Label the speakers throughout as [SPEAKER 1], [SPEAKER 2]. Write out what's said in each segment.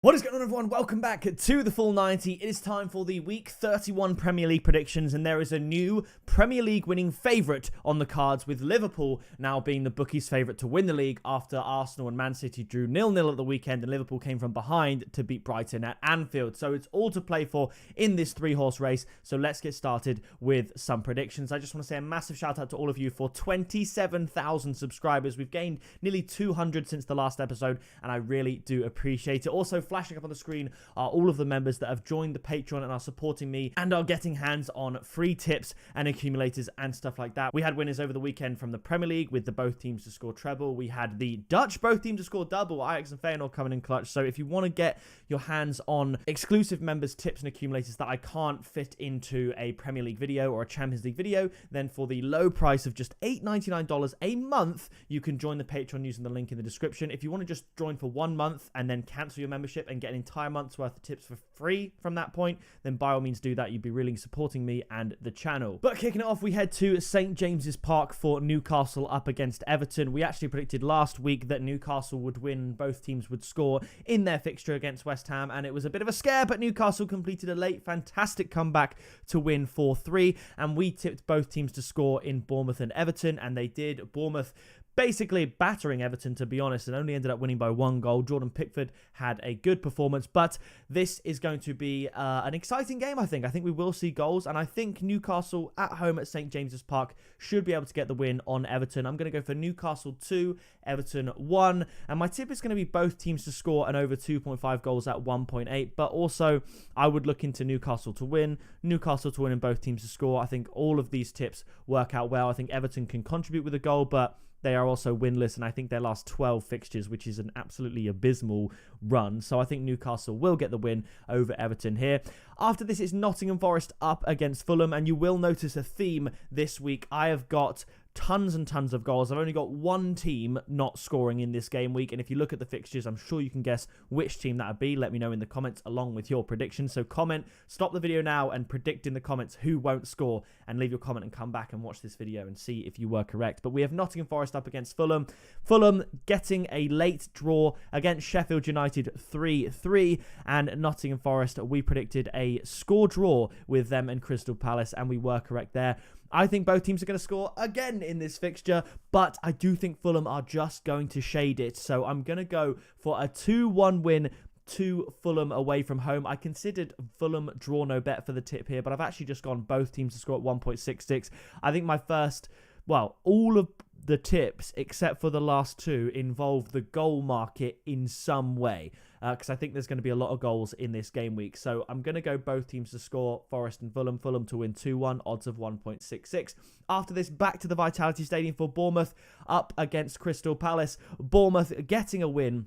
[SPEAKER 1] What is going on, everyone? Welcome back to the Full 90. It is time for the Week 31 Premier League predictions, and there is a new Premier League winning favourite on the cards, with Liverpool now being the bookies' favourite to win the league after Arsenal and Man City drew 0-0 at the weekend, and Liverpool came from behind to beat Brighton at Anfield. So it's all to play for in this three-horse race. So let's get started with some predictions. I just want to say a massive shout out to all of you for 27,000 subscribers. We've gained nearly 200 since the last episode, and I really do appreciate it. Also, flashing up on the screen are all of the members that have joined the Patreon and are supporting me and are getting hands on free tips and accumulators and stuff like that. We had winners over the weekend from the Premier League with the both teams to score treble. We had the Dutch both teams to score double, Ajax and Feyenoord coming in clutch. So if you want to get your hands on exclusive members tips and accumulators that I can't fit into a Premier League video or a Champions League video, then for the low price of just $8.99 a month, you can join the Patreon using the link in the description. If you want to just join for 1 month and then cancel your membership and get an entire month's worth of tips for free from that point, then by all means do that. You'd be really supporting me and the channel. But kicking it off, we head to St James's Park for Newcastle up against Everton. We actually predicted last week that Newcastle would win, both teams would score in their fixture against West Ham, and it was a bit of a scare, but Newcastle completed a late fantastic comeback to win 4-3, and we tipped both teams to score in Bournemouth and Everton, and they did. Bournemouth basically battering Everton, to be honest, and only ended up winning by 1 goal. Jordan Pickford had a good performance, but this is going to be an exciting game, I think. I think we will see goals, and I think Newcastle at home at St James's Park should be able to get the win on Everton. I'm going to go for Newcastle 2, Everton 1, and my tip is going to be both teams to score and over 2.5 goals at 1.8, but also I would look into Newcastle to win and both teams to score. I think all of these tips work out well. I think Everton can contribute with a goal, but they are also winless, and I think their last 12 fixtures, which is an absolutely abysmal run. So I think Newcastle will get the win over Everton here. After this, it's Nottingham Forest up against Fulham, and you will notice a theme this week. I have got tons and tons of goals. I've only got one team not scoring in this game week, and if you look at the fixtures, I'm sure you can guess which team that would be. Let me know in the comments along with your predictions. So comment, stop the video now and predict in the comments who won't score, and leave your comment and come back and watch this video and see if you were correct. But we have Nottingham Forest up against Fulham. Fulham getting a late draw against Sheffield United 3-3, and Nottingham Forest, we predicted a score draw with them and Crystal Palace, and we were correct there. I think both teams are going to score again in this fixture, but I do think Fulham are just going to shade it. So I'm going to go for a 2-1 win to Fulham away from home. I considered Fulham draw no bet for the tip here, but I've actually just gone both teams to score at 1.66. I think my first, all of the tips except for the last two involve the goal market in some way, because I think there's going to be a lot of goals in this game week. So I'm going to go both teams to score, Forest and Fulham. Fulham to win 2-1, odds of 1.66. After this, back to the Vitality Stadium for Bournemouth up against Crystal Palace. Bournemouth getting a win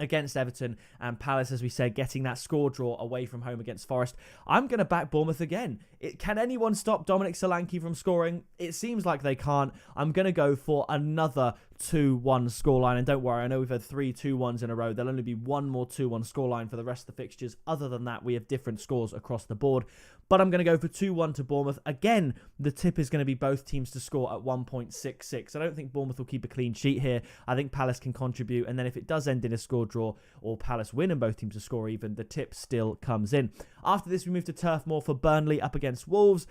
[SPEAKER 1] against Everton, and Palace, as we said, getting that score draw away from home against Forest. I'm going to back Bournemouth again. Can anyone stop Dominic Solanke from scoring? It seems like they can't. I'm going to go for another 2-1 scoreline, and don't worry, I know we've had 3 2-1s in a row. There'll only be one more 2-1 scoreline for the rest of the fixtures. Other than that, we have different scores across the board, but I'm going to go for 2-1 to Bournemouth. Again, the tip is going to be both teams to score at 1.66. I don't think Bournemouth will keep a clean sheet here. I think Palace can contribute, and then if it does end in a score draw or Palace win and both teams to score even, the tip still comes in. After this, we move to Turf Moor for Burnley up against Wolves.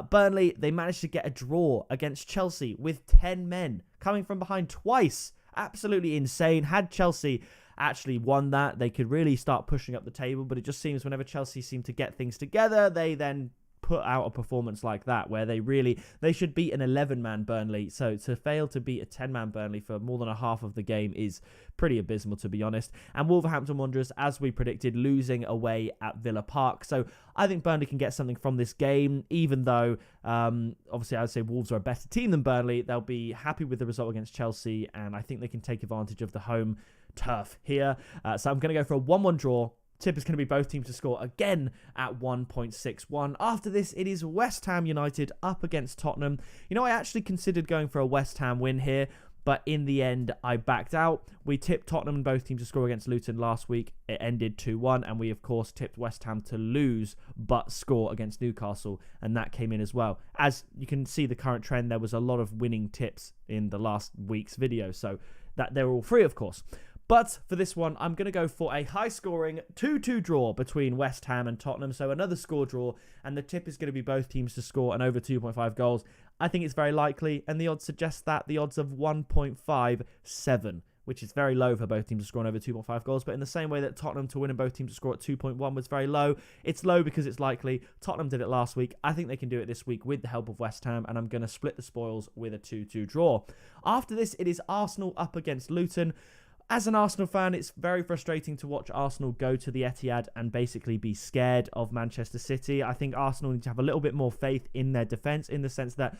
[SPEAKER 1] Burnley, they managed to get a draw against Chelsea with 10 men, coming from behind twice. Absolutely insane. Had Chelsea actually won that, they could really start pushing up the table, but it just seems whenever Chelsea seem to get things together, they then put out a performance like that where they should beat an 11-man Burnley. So to fail to beat a 10-man Burnley for more than a half of the game is pretty abysmal, to be honest. And Wolverhampton Wanderers, as we predicted, losing away at Villa Park. So I think Burnley can get something from this game, even though obviously I would say Wolves are a better team than Burnley. They'll be happy with the result against Chelsea, and I think they can take advantage of the home turf here. So I'm going to go for a 1-1 draw. Tip is going to be both teams to score again at 1.61. After this, it is West Ham United up against Tottenham. You know, I actually considered going for a West Ham win here, but in the end, I backed out. We tipped Tottenham and both teams to score against Luton last week. It ended 2-1, and we, of course, tipped West Ham to lose but score against Newcastle, and that came in as well. As you can see the current trend, there was a lot of winning tips in the last week's video, so that they're all free, of course. But for this one, I'm going to go for a high-scoring 2-2 draw between West Ham and Tottenham. So another score draw, and the tip is going to be both teams to score and over 2.5 goals. I think it's very likely, and the odds suggest that. The odds of 1.57, which is very low for both teams to score over 2.5 goals. But in the same way that Tottenham to win and both teams to score at 2.1 was very low, it's low because it's likely. Tottenham did it last week. I think they can do it this week with the help of West Ham, and I'm going to split the spoils with a 2-2 draw. After this, it is Arsenal up against Luton. As an Arsenal fan, it's very frustrating to watch Arsenal go to the Etihad and basically be scared of Manchester City. I think Arsenal need to have a little bit more faith in their defence, in the sense that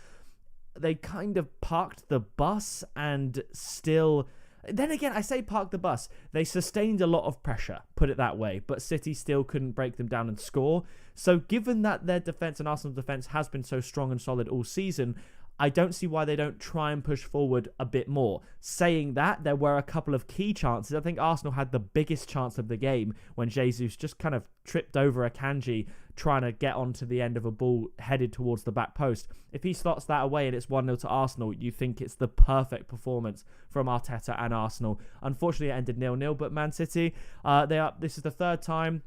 [SPEAKER 1] they kind of parked the bus and still... Then again, I say park the bus. They sustained a lot of pressure, put it that way, but City still couldn't break them down and score. So given that their defence and Arsenal's defence has been so strong and solid all season, I don't see why they don't try and push forward a bit more. Saying that, there were a couple of key chances. I think Arsenal had the biggest chance of the game when Jesus just kind of tripped over Akanji trying to get onto the end of a ball headed towards the back post. If he slots that away and it's 1-0 to Arsenal, you think it's the perfect performance from Arteta and Arsenal. Unfortunately, it ended 0-0, but Man City, this is the third time,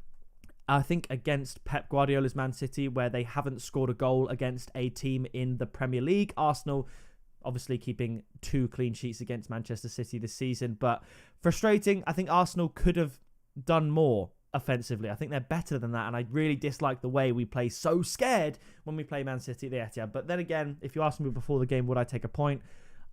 [SPEAKER 1] I think, against Pep Guardiola's Man City where they haven't scored a goal against a team in the Premier League. Arsenal obviously keeping 2 clean sheets against Manchester City this season, but frustrating. I think Arsenal could have done more offensively. I think they're better than that, and I really dislike the way we play so scared when we play Man City at the Etihad. But then again, if you asked me before the game, would I take a point?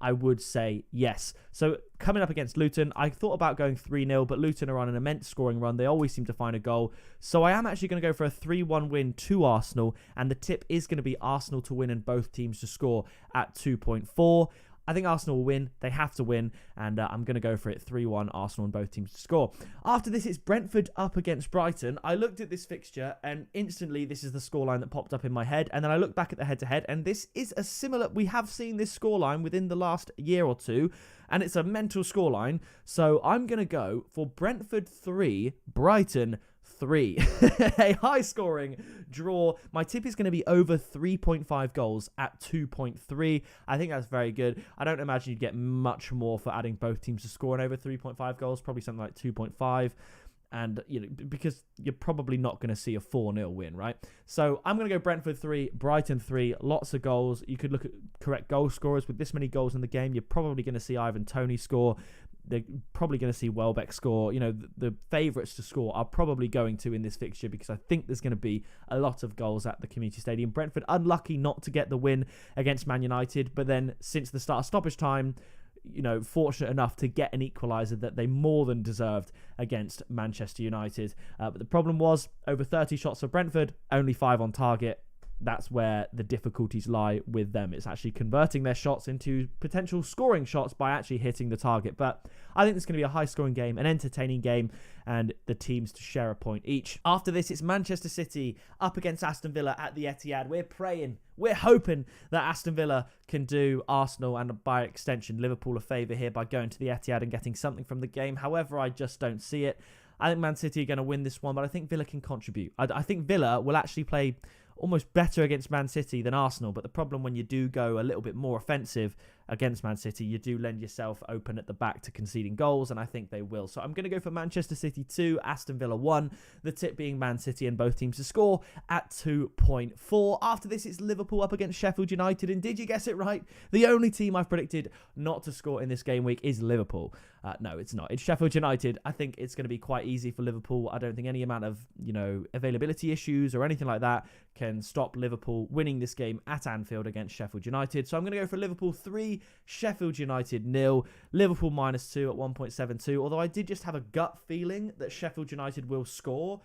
[SPEAKER 1] I would say yes. So coming up against Luton, I thought about going 3-0, but Luton are on an immense scoring run. They always seem to find a goal. So I am actually going to go for a 3-1 win to Arsenal, and the tip is going to be Arsenal to win and both teams to score at 2.4. I think Arsenal will win. They have to win. And I'm going to go for it 3-1 Arsenal and both teams to score. After this, it's Brentford up against Brighton. I looked at this fixture and instantly this is the scoreline that popped up in my head. And then I looked back at the head-to-head and this is a similar... We have seen this scoreline within the last year or two. And it's a mental scoreline. So I'm going to go for Brentford 3, Brighton 3. A high-scoring draw. My tip is going to be over 3.5 goals at 2.3. I think that's very good. I don't imagine you'd get much more for adding both teams to score and over 3.5 goals. Probably something like 2.5. And, you know, because you're probably not going to see a 4-0 win, right? So I'm going to go Brentford 3, Brighton 3, lots of goals. You could look at correct goal scorers. With this many goals in the game, you're probably going to see Ivan Toney score. They're probably going to see Welbeck score. You know, the favourites to score are probably going to in this fixture because I think there's going to be a lot of goals at the Community Stadium. Brentford unlucky not to get the win against Man United, but then since the start of stoppage time, you know, fortunate enough to get an equaliser that they more than deserved against Manchester United. But the problem was over 30 shots for Brentford, only 5 on target. That's where the difficulties lie with them. It's actually converting their shots into potential scoring shots by actually hitting the target. But I think it's going to be a high-scoring game, an entertaining game, and the teams to share a point each. After this, it's Manchester City up against Aston Villa at the Etihad. We're praying, we're hoping that Aston Villa can do Arsenal and by extension Liverpool a favour here by going to the Etihad and getting something from the game. However, I just don't see it. I think Man City are going to win this one, but I think Villa can contribute. I think Villa will actually play almost better against Man City than Arsenal, but the problem when you do go a little bit more offensive against Man City, you do lend yourself open at the back to conceding goals, and I think they will. So I'm going to go for Manchester City 2, Aston Villa 1, the tip being Man City and both teams to score at 2.4. After this, it's Liverpool up against Sheffield United, and did you guess it right? The only team I've predicted not to score in this game week is Liverpool. No, it's not. It's Sheffield United. I think it's going to be quite easy for Liverpool. I don't think any amount of, you know, availability issues or anything like that can stop Liverpool winning this game at Anfield against Sheffield United. So I'm going to go for Liverpool 3, Sheffield United 0, Liverpool -2 at 1.72. Although I did just have a gut feeling that Sheffield United will score,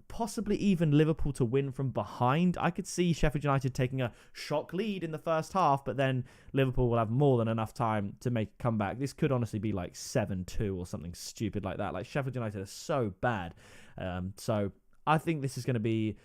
[SPEAKER 1] possibly even Liverpool to win from behind. I could see Sheffield United taking a shock lead in the first half, but then Liverpool will have more than enough time to make a comeback. This could honestly be like 7-2 or something stupid like that. Like, Sheffield United are so bad. So I think this is going to be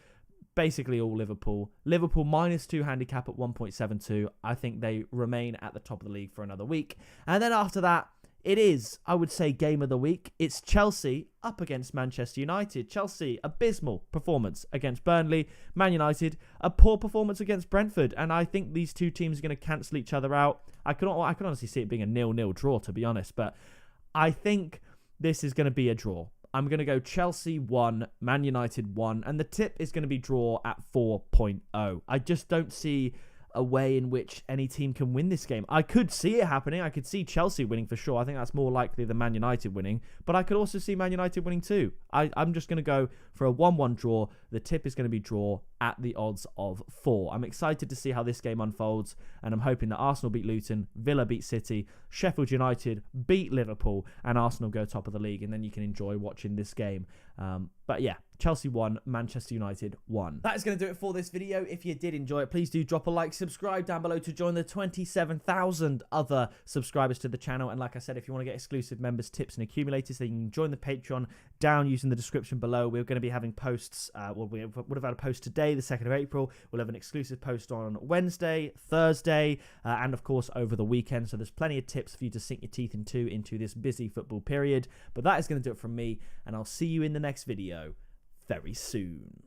[SPEAKER 1] basically all Liverpool. Liverpool -2 handicap at 1.72. I think they remain at the top of the league for another week. And then after that, it is, I would say, game of the week. It's Chelsea up against Manchester United. Chelsea, abysmal performance against Burnley. Man United, a poor performance against Brentford. And I think these two teams are going to cancel each other out. I can honestly see it being a 0-0 draw, to be honest. But I think this is going to be a draw. I'm going to go Chelsea 1, Man United 1, and the tip is going to be draw at 4.0. I just don't see a way in which any team can win this game. I could see it happening. I could see Chelsea winning for sure. I think that's more likely than Man United winning, but I could also see Man United winning too. I'm just going to go for a 1-1 draw. The tip is going to be draw at the odds of 4. I'm excited to see how this game unfolds, and I'm hoping that Arsenal beat Luton, Villa beat City, Sheffield United beat Liverpool, and Arsenal go top of the league, and then you can enjoy watching this game. But yeah, Chelsea 1, Manchester United 1. That is going to do it for this video. If you did enjoy it, please do drop a like, subscribe down below to join the 27,000 other subscribers to the channel. And like I said, if you want to get exclusive members tips and accumulators, then you can join the Patreon down using the description below. We're going to be having posts. We would have had a post today, the 2nd of April. We'll have an exclusive post on Wednesday, Thursday, and of course over the weekend. So there's plenty of tips for you to sink your teeth into this busy football period. But that is going to do it from me, and I'll see you in the next video very soon.